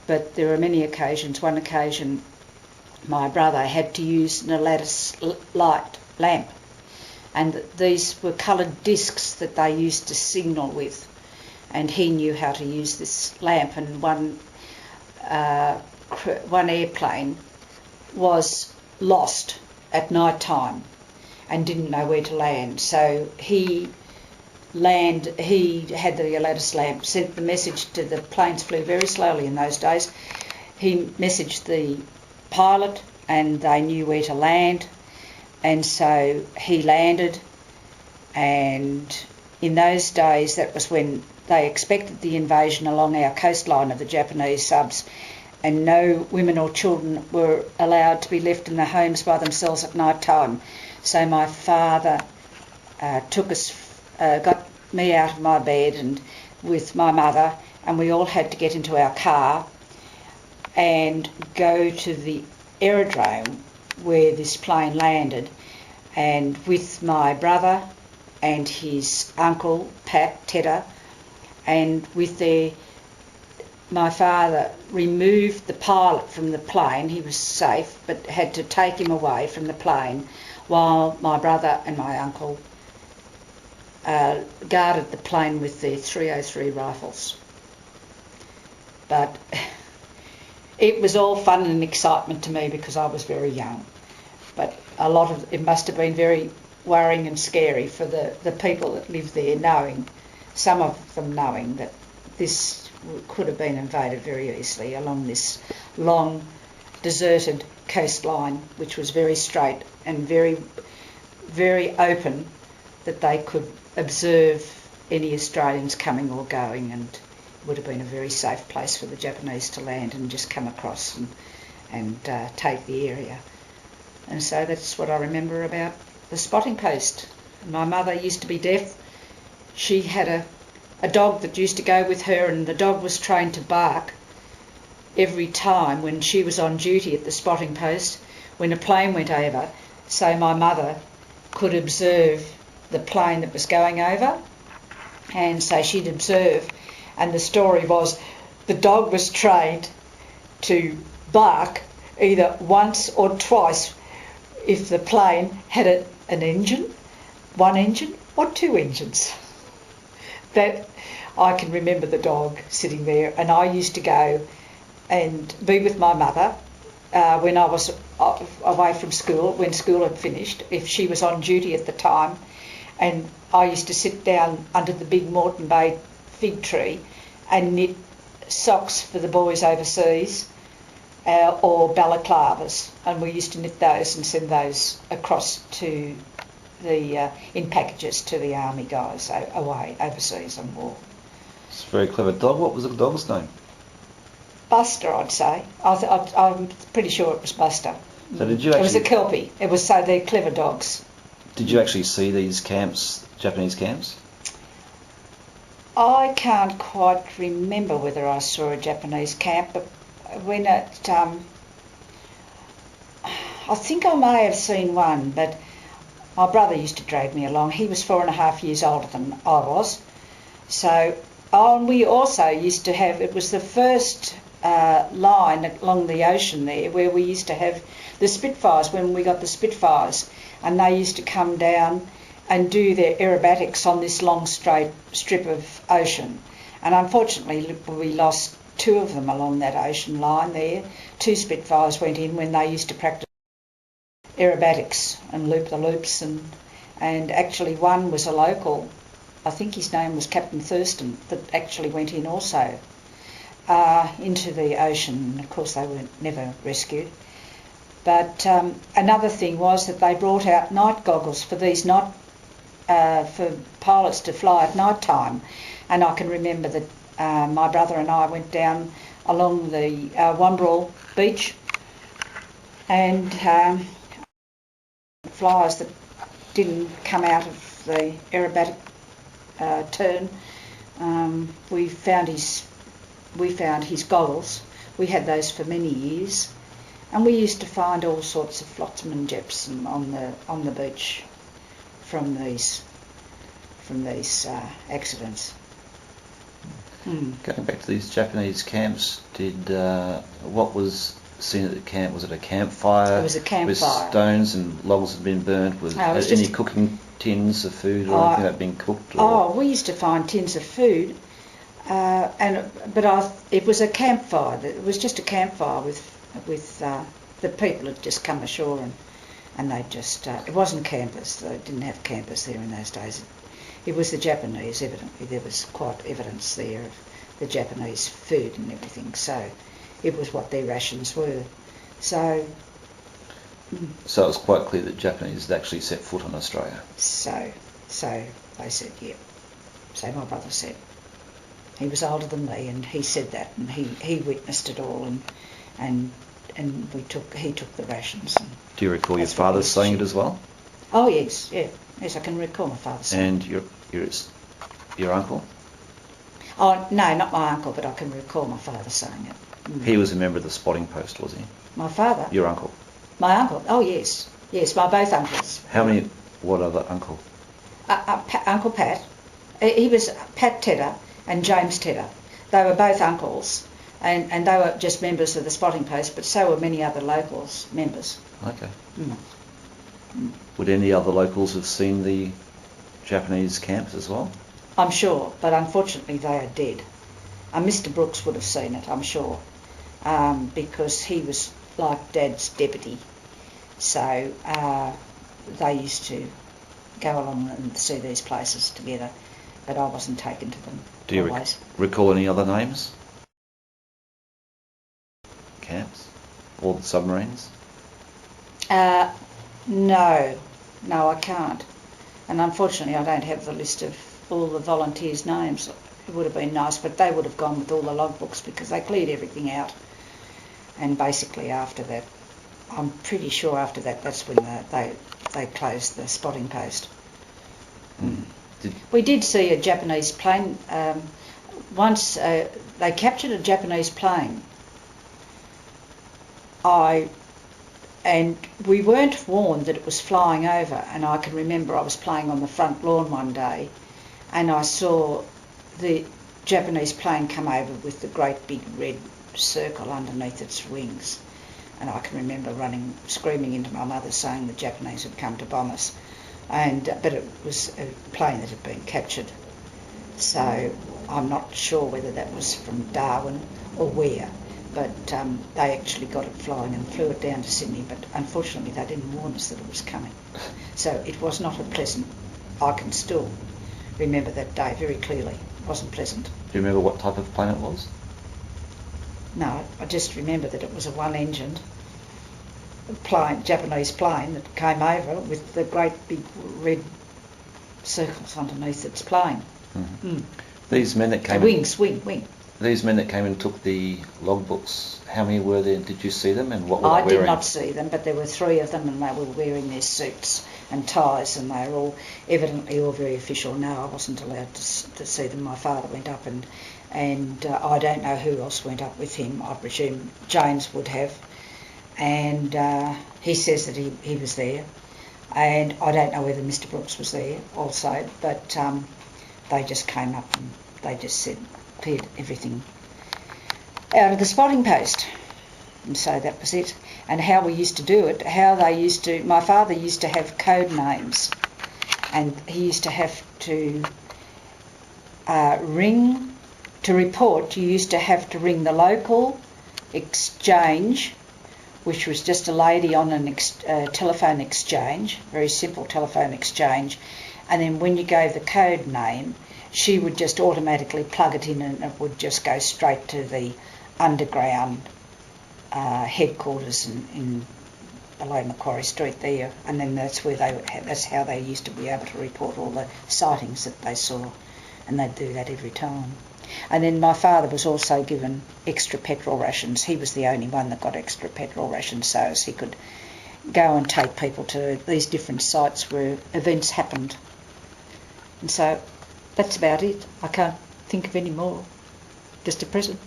but there were many occasions. One occasion my brother had to use an lattice light lamp, and these were coloured discs that they used to signal with, and he knew how to use this lamp, and one airplane was lost at night time and didn't know where to land, so he had the lattice lamp, sent the message to the planes, flew very slowly in those days. He messaged the pilot and they knew where to land, and so he landed, and in those days that was when they expected the invasion along our coastline of the Japanese subs, and no women or children were allowed to be left in their homes by themselves at night time. So my father got me out of my bed and with my mother, and we all had to get into our car and go to the aerodrome where this plane landed, and with my brother and his uncle Pat Tedder, and my father removed the pilot from the plane. He was safe, but had to take him away from the plane while my brother and my uncle guarded the plane with their .303 rifles. But it was all fun and excitement to me because I was very young. But it must have been very worrying and scary for the people that lived there, some of them knowing that this could have been invaded very easily along this long deserted coastline, which was very straight and very, very open, that they could observe any Australians coming or going, and it would have been a very safe place for the Japanese to land and just come across and take the area. And so that's what I remember about the spotting post. My mother used to be deaf. She had a dog that used to go with her, and the dog was trained to bark every time when she was on duty at the spotting post when a plane went over, so my mother could observe the plane that was going over, and so she'd observe, and the story was the dog was trained to bark either once or twice if the plane had an engine, one engine or two engines. That I can remember the dog sitting there, and I used to go and be with my mother when I was away from school, when school had finished, if she was on duty at the time, and I used to sit down under the big Moreton Bay fig tree and knit socks for the boys overseas or balaclavas, and we used to knit those and send those across to in packages to the army guys away overseas on war. It's a very clever dog. What was the dog's name? Buster, I'd say. I'm pretty sure it was Buster. So did you actually... It was a Kelpie. They're clever dogs. Did you actually see these camps, Japanese camps? I can't quite remember whether I saw a Japanese camp, but when I think I may have seen one, but my brother used to drag me along. He was 4.5 years older than I was. So, and we also used to have, it was the first line along the ocean there where we used to have the Spitfires, when we got the Spitfires, and they used to come down and do their aerobatics on this long straight strip of ocean. And unfortunately we lost 2 of them along that ocean line there. 2 Spitfires went in when they used to practice aerobatics and loop the loops, and actually one was a local, I think his name was Captain Thurston, that actually went in also into the ocean. Of course they were never rescued. But another thing was that they brought out night goggles for these for pilots to fly at night time, and I can remember that my brother and I went down along the Wamberal beach, and flyers that didn't come out of the aerobatic turn, we found his goggles. We had those for many years, and we used to find all sorts of flotsam and jetsam on the beach from these accidents. Going back to these Japanese camps, what was seen at the camp? Was it a campfire? It was a campfire. With stones and logs had been burnt? Was any cooking tins of food or anything that had been cooked? We used to find tins of food, it was a campfire. It was just a campfire with the people had just come ashore and they just it wasn't campers. They didn't have campers there in those days. It was the Japanese. Evidently, there was quite evidence there of the Japanese food and everything. So it was what their rations were. So it was quite clear that Japanese had actually set foot on Australia. So they said, yeah. So my brother said. He was older than me, and he said that, and he witnessed it all, and he took the rations. Do you recall your father saying it as well? Oh yes, yeah, yes, I can recall my father saying it. And your uncle? Oh no, not my uncle, but I can recall my father saying it. He was a member of the spotting post, was he? My father? Your uncle? My uncle? Oh yes, my both uncles. What other uncle? Uncle Pat. He was Pat Tedder and James Tedder. They were both uncles, and they were just members of the spotting post, but so were many other locals members. Okay. Would any other locals have seen the Japanese camps as well? I'm sure, but unfortunately they are dead. Mr. Brooks would have seen it, I'm sure, because he was like Dad's deputy. So they used to go along and see these places together, but I wasn't taken to them. Do you recall any other names? Camps? Or the submarines? No, I can't. And unfortunately I don't have the list of all the volunteers' names. It would have been nice, but they would have gone with all the logbooks because they cleared everything out. And basically after that, I'm pretty sure after that, that's when they closed the spotting post. We did see a Japanese plane. Once they captured a Japanese plane. And we weren't warned that it was flying over, and I can remember I was playing on the front lawn one day and I saw the Japanese plane come over with the great big red circle underneath its wings, and I can remember screaming into my mother saying the Japanese had come to bomb us, but it was a plane that had been captured. So I'm not sure whether that was from Darwin or where. But they actually got it flying and flew it down to Sydney, but unfortunately they didn't warn us that it was coming. So it was not a pleasant. I can still remember that day very clearly. It wasn't pleasant. Do you remember what type of plane it was? No, I just remember that it was a one-engined plane, Japanese plane that came over with the great big red circles underneath its plane. Mm-hmm. These men that came... Wing. These men that came and took the logbooks, how many were there? Did you see them, and what were they wearing? I did not see them, but there were 3 of them, and they were wearing their suits and ties, and they were all evidently all very official. No, I wasn't allowed to see them. My father went up, and I don't know who else went up with him. I presume James would have, and he says that he was there, and I don't know whether Mr. Brooks was there also, but they just came up and they just said, cleared everything out of the spotting post. And so that was it. And how we used to do it, my father used to have code names, and he used to have to report, you used to have to ring the local exchange, which was just a lady on a telephone exchange, very simple telephone exchange, and then when you gave the code name, she would just automatically plug it in and it would just go straight to the underground headquarters in below Macquarie Street there, and then that's how they used to be able to report all the sightings that they saw, and they'd do that every time. And then my father was also given extra petrol rations. He was the only one that got extra petrol rations so as he could go and take people to these different sites where events happened. And so that's about it. I can't think of any more. Just a present.